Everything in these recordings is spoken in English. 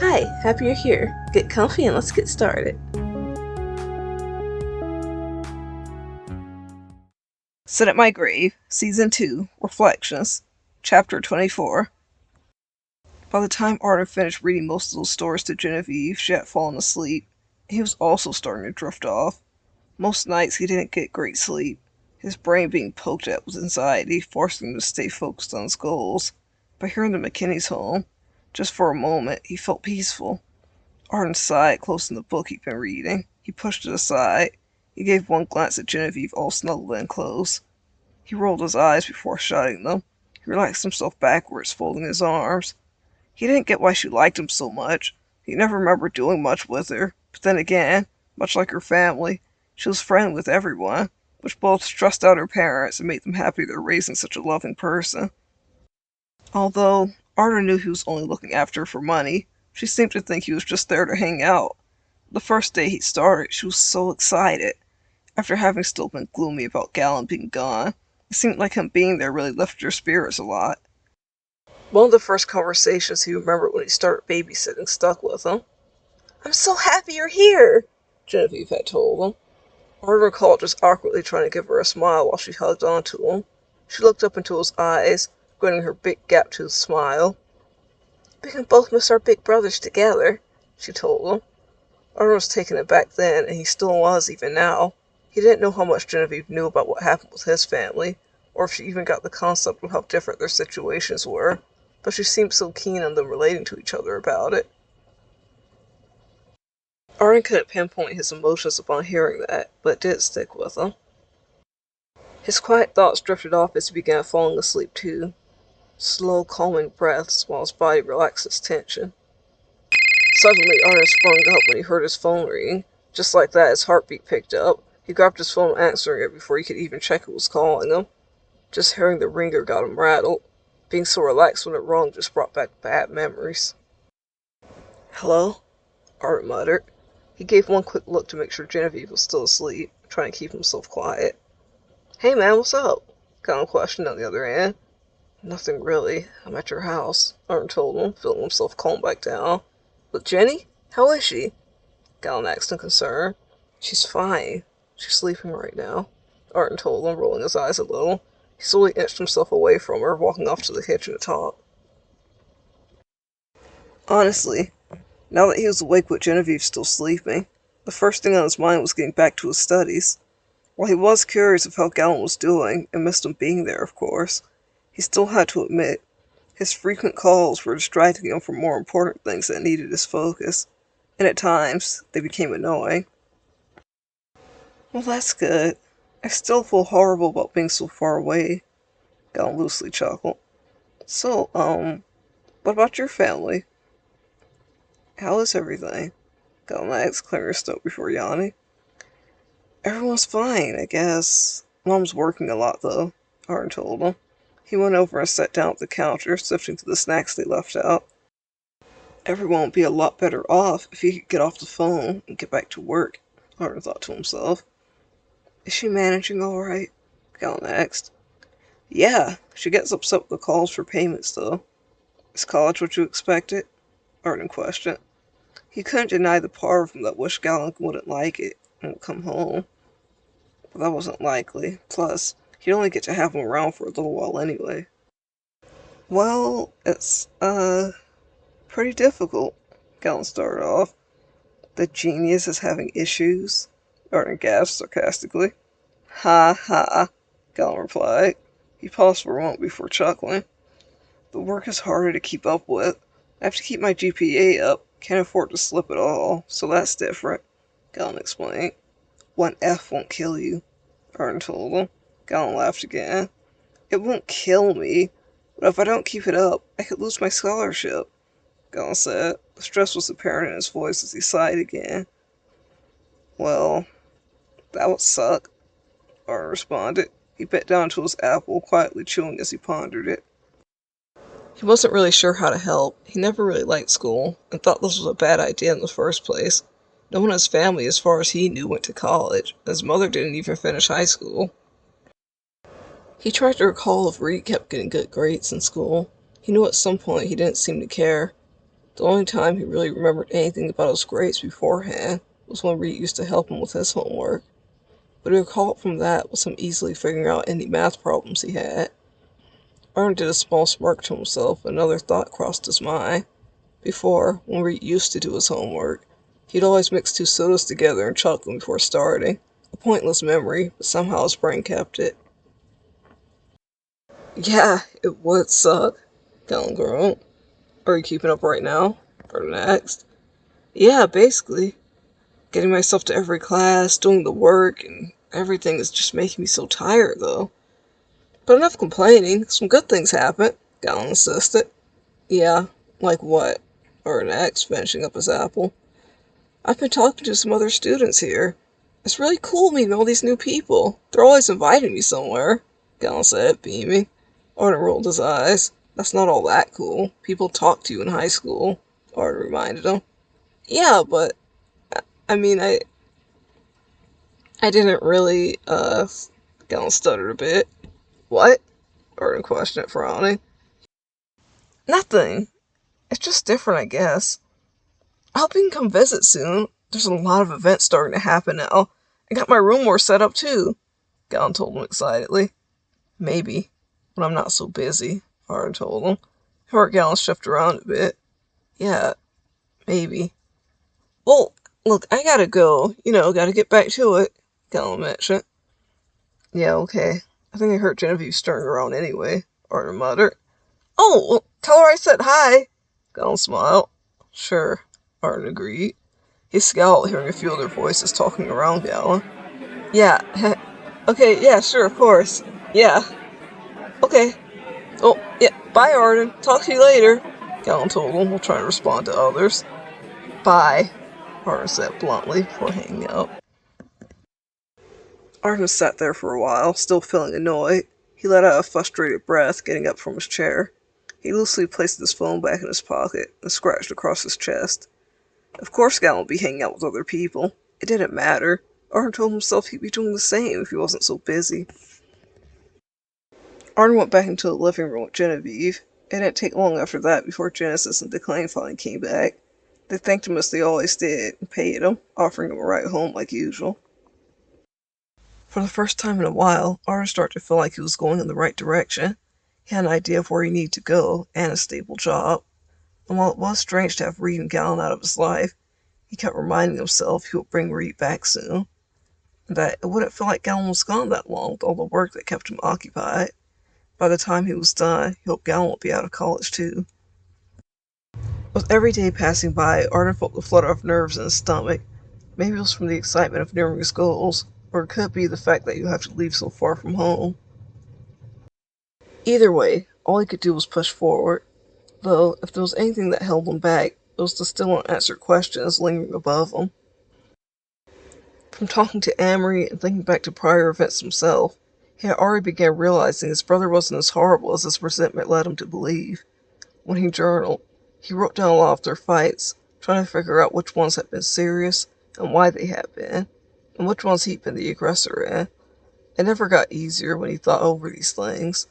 Hi, happy you're here. Get comfy and let's get started. Sit at My Grave, Season 2, Reflections, Chapter 24. By the time Arden finished reading most of those stories to Genevieve, she had fallen asleep. He was also starting to drift off. Most nights he didn't get great sleep, his brain being poked at with anxiety, forcing him to stay focused on his goals. But here in the McKinney's home, just for a moment, he felt peaceful. Arden sighed, closing the book he'd been reading. He pushed it aside. He gave one glance at Genevieve, all snuggled in close. He rolled his eyes before shutting them. He relaxed himself backwards, folding his arms. He didn't get why she liked him so much. He never remembered doing much with her. But then again, much like her family, she was friendly with everyone, which both stressed out her parents and made them happy they're raising such a loving person. Although Arden knew he was only looking after her for money, she seemed to think he was just there to hang out. The first day he started, she was so excited. After having still been gloomy about Gallon being gone, it seemed like him being there really lifted her spirits a lot. One of the first conversations he remembered when he started babysitting stuck with him. "I'm so happy you're here," Genevieve had told him. Arden recalled just awkwardly trying to give her a smile while she hugged onto him. She looked up into his eyes, grinning her big gap-toothed smile. "We can both miss our big brothers together," she told him. Arden was taken aback then, and he still was even now. He didn't know how much Genevieve knew about what happened with his family, or if she even got the concept of how different their situations were, but she seemed so keen on them relating to each other about it. Arden couldn't pinpoint his emotions upon hearing that, but it did stick with him. His quiet thoughts drifted off as he began falling asleep too. Slow, calming breaths while his body relaxed its tension. Suddenly, Arden sprung up when he heard his phone ring. Just like that, his heartbeat picked up. He grabbed his phone, answering it before he could even check who was calling him. Just hearing the ringer got him rattled. Being so relaxed when it rung just brought back bad memories. "Hello?" Arden muttered. He gave one quick look to make sure Genevieve was still asleep, trying to keep himself quiet. "Hey man, what's up?" Gallon questioned on the other end. "Nothing really. I'm at your house," Arden told him, feeling himself calm back down. "But Jenny? How is she?" Gallon asked in concern. "She's fine. She's sleeping right now," Arden told him, rolling his eyes a little. He slowly inched himself away from her, walking off to the kitchen to talk. Honestly, now that he was awake with Genevieve still sleeping, the first thing on his mind was getting back to his studies. While he was curious of how Gallon was doing, and missed him being there, of course, he still had to admit his frequent calls were distracting him from more important things that needed his focus, and at times they became annoying. "Well, that's good. I still feel horrible about being so far away," Gallon loosely chuckled. "So, what about your family? How is everything?" Gallon asked, clearing his throat before yawning. "Everyone's fine, I guess. Mom's working a lot, though," Arden told him. He went over and sat down at the counter, sifting through the snacks they left out. Everyone would be a lot better off if he could get off the phone and get back to work, Arden thought to himself. "Is she managing all right?" Gallon asked. "Yeah, she gets upset with the calls for payments, though." "Is college what you expected?" Arden questioned. He couldn't deny the part of him that wished Gallon wouldn't like it and would come home. But that wasn't likely. Plus, he'd only get to have him around for a little while anyway. "Well, it's, pretty difficult," Gallon started off. "The genius is having issues," Arden gasped sarcastically. "Ha ha," Gallon replied. He paused for a moment before chuckling. "The work is harder to keep up with. I have to keep my GPA up, can't afford to slip at all, so that's different," Gallon explained. "One F won't kill you," Arden told him. Gallon laughed again. "It won't kill me, but if I don't keep it up, I could lose my scholarship," Gallon said. The stress was apparent in his voice as he sighed again. "Well, that would suck," Arden responded. He bit down to his apple, quietly chewing as he pondered it. He wasn't really sure how to help. He never really liked school, and thought this was a bad idea in the first place. No one in his family, as far as he knew, went to college. His mother didn't even finish high school. He tried to recall if Reed kept getting good grades in school. He knew at some point he didn't seem to care. The only time he really remembered anything about his grades beforehand was when Reed used to help him with his homework, but he recalled from that was him easily figuring out any math problems he had. Arnold did a small smirk to himself, and another thought crossed his mind. Before, when Reed used to do his homework, he'd always mix 2 sodas together and chuckle them before starting. A pointless memory, but somehow his brain kept it. Yeah, it would suck, Galen groaned. Are you keeping up right now? Arnold asked. Yeah, basically. Getting myself to every class, doing the work, and everything is just making me so tired, though. But enough complaining. Some good things happen, Galen insisted. Yeah, like what? Arnold asked, finishing up his apple. I've been talking to some other students here. It's really cool meeting all these new people. They're always inviting me somewhere, Galen said, beaming. Arden rolled his eyes. That's not all that cool. People talk to you in high school, Arden reminded him. Yeah, but, I mean, I didn't really, Galen stuttered a bit. What? Arden questioned, frowning. Nothing. It's just different, I guess. I hope you can come visit soon. There's a lot of events starting to happen now. I got my room more set up, too, Galen told him excitedly. Maybe, when I'm not so busy, Arden told him. He heard Galen shift around a bit. Yeah, maybe. Well, look, I gotta go. Gotta get back to it, Galen mentioned. Yeah, okay. I think I heard Genevieve stirring around anyway, Arden muttered. Oh, well, tell her I said hi, Galen smiled. Sure, Arden agreed. He scowled, hearing a few other voices talking around Galen. Yeah, okay, yeah, sure, of course. Yeah, okay. Oh, yeah, bye, Arden. Talk to you later, Galen told him while trying to respond to others. Bye, Arden said bluntly before hanging up. Arden sat there for a while, still feeling annoyed. He let out a frustrated breath, getting up from his chair. He loosely placed his phone back in his pocket and scratched across his chest. Of course Galen would be hanging out with other people. It didn't matter. Arden told himself he'd be doing the same if he wasn't so busy. Arden went back into the living room with Genevieve. It didn't take long after that before Genesis and Declan finally came back. They thanked him as they always did and paid him, offering him a ride home like usual. For the first time in a while, Arden started to feel like he was going in the right direction. He had an idea of where he needed to go and a stable job. And while it was strange to have Reed and Galen out of his life, he kept reminding himself he would bring Reed back soon. And that it wouldn't feel like Galen was gone that long with all the work that kept him occupied. By the time he was done, he hoped Galen would be out of college too. With every day passing by, Arden felt the flutter of nerves in his stomach. Maybe it was from the excitement of nearing his goals, or it could be the fact that you have to leave so far from home. Either way, all he could do was push forward. Though, if there was anything that held him back, it was the still unanswered questions lingering above him. From talking to Amory and thinking back to prior events himself, he had already begun realizing his brother wasn't as horrible as his resentment led him to believe. When he journaled, he wrote down a lot of their fights, trying to figure out which ones had been serious and why they had been, and which ones he'd been the aggressor in. It never got easier when he thought over these things,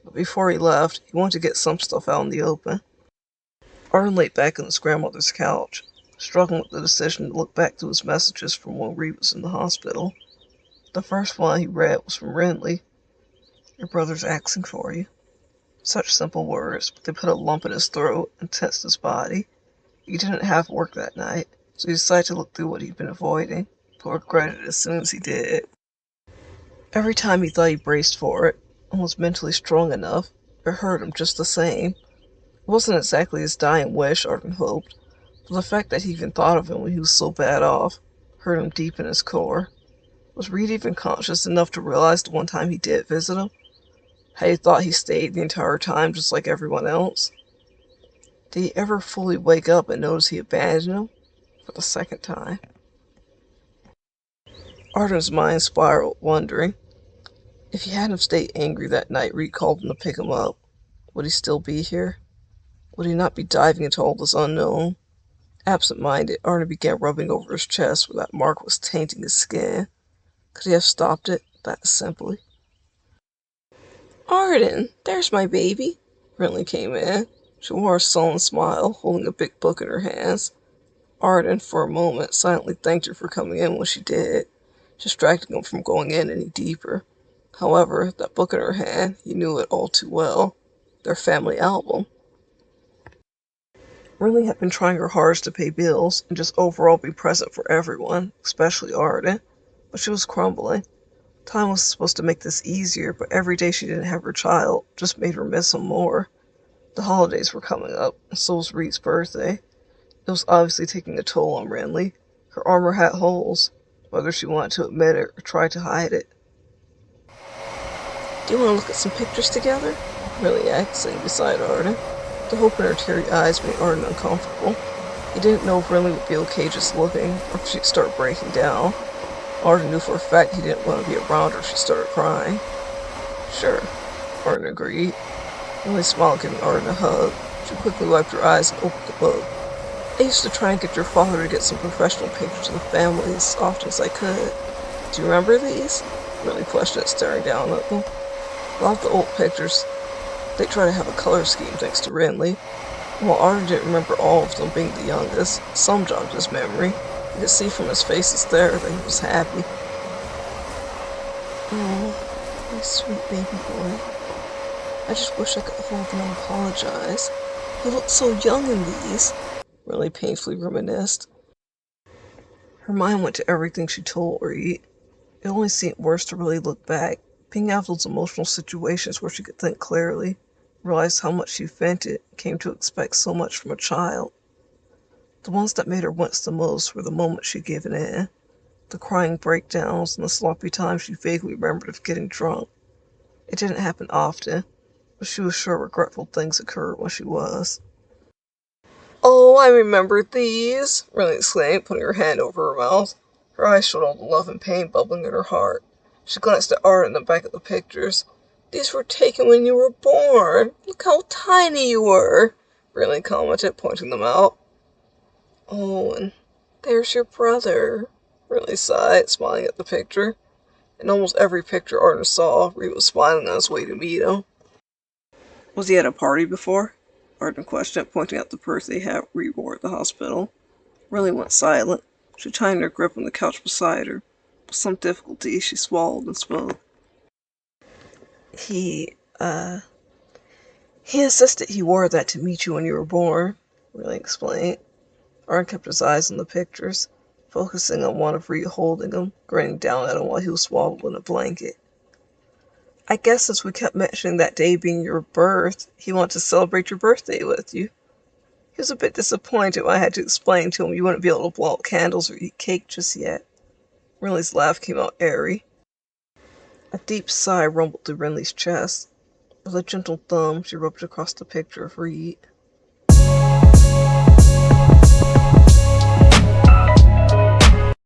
but before he left, he wanted to get some stuff out in the open. Arden lay back on his grandmother's couch, struggling with the decision to look back through his messages from when Reed was in the hospital. The first one he read was from Renly. Your brother's asking for you. Such simple words, but they put a lump in his throat and tensed his body. He didn't have work that night, so he decided to look through what he'd been avoiding, but regretted it as soon as he did. Every time he thought he braced for it, and was mentally strong enough, it hurt him just the same. It wasn't exactly his dying wish, Arden hoped, but the fact that he even thought of him when he was so bad off hurt him deep in his core. Was Reed even conscious enough to realize the one time he did visit him? Had he thought he stayed the entire time just like everyone else? Did he ever fully wake up and notice he abandoned him for the second time? Arden's mind spiraled, wondering. If he hadn't stayed angry that night Reed called him to pick him up, would he still be here? Would he not be diving into all this unknown? Absent-minded, Arden began rubbing over his chest where that mark was tainting his skin. Could he have stopped it that simply? Arden, there's my baby. Renly came in. She wore a sullen smile, holding a big book in her hands. Arden, for a moment, silently thanked her for coming in when she did, distracting him from going in any deeper. However, that book in her hand, he knew it all too well. Their family album. Rinley had been trying her hardest to pay bills and just overall be present for everyone, especially Arden, but she was crumbling. Time was supposed to make this easier, but every day she didn't have her child just made her miss him more. The holidays were coming up, and so was Reed's birthday. It was obviously taking a toll on Renly. Her armor had holes, whether she wanted to admit it or try to hide it. Do you want to look at some pictures together? Renly asked, sitting beside Arden. The hope in her teary eyes made Arden uncomfortable. He didn't know if Renly would be okay just looking, or if she'd start breaking down. Arden knew for a fact he didn't want to be around her if she started crying. Sure, Arden agreed. Renly smiled, giving Arden a hug. She quickly wiped her eyes and opened the book. I used to try and get your father to get some professional pictures of the family as often as I could. Do you remember these? Renly questioned, staring down at them. A lot of the old pictures, they try to have a color scheme thanks to Renly. While Arden didn't remember all of them being the youngest, some jogged his memory. You could see from his faces there that he was happy. Oh, my sweet baby boy. I just wish I could hold him and apologize. He looked so young in these. Renly painfully reminisced. Her mind went to everything she told Reed. It only seemed worse to really look back, being out of those emotional situations where she could think clearly, realize how much she vented, came to expect so much from a child. The ones that made her wince the most were the moments she'd given in, the crying breakdowns and the sloppy times she vaguely remembered of getting drunk. It didn't happen often, but she was sure regretful things occurred when she was. Oh, I remember these, Renly exclaimed, putting her hand over her mouth. Her eyes showed all the love and pain bubbling in her heart. She glanced at Art in the back of the pictures. These were taken when you were born. Look how tiny you were, Renly commented, pointing them out. Oh, and there's your brother, Renly sighed, smiling at the picture. In almost every picture Arden saw, Reed was smiling on his way to meet him. Was he at a party before? Arden questioned, pointing out the birthday hat Reed wore at the hospital. Renly went silent. She tightened her grip on the couch beside her. With some difficulty, she swallowed and spoke. He insisted he wore that to meet you when you were born, Renly explained. Arden kept his eyes on the pictures, focusing on one of Reed holding him, grinning down at him while he was swaddled in a blanket. I guess since we kept mentioning that day being your birth, he wanted to celebrate your birthday with you. He was a bit disappointed when I had to explain to him you wouldn't be able to blow out candles or eat cake just yet. Renly's laugh came out airy. A deep sigh rumbled through Renly's chest. With a gentle thumb, she rubbed across the picture of Reed.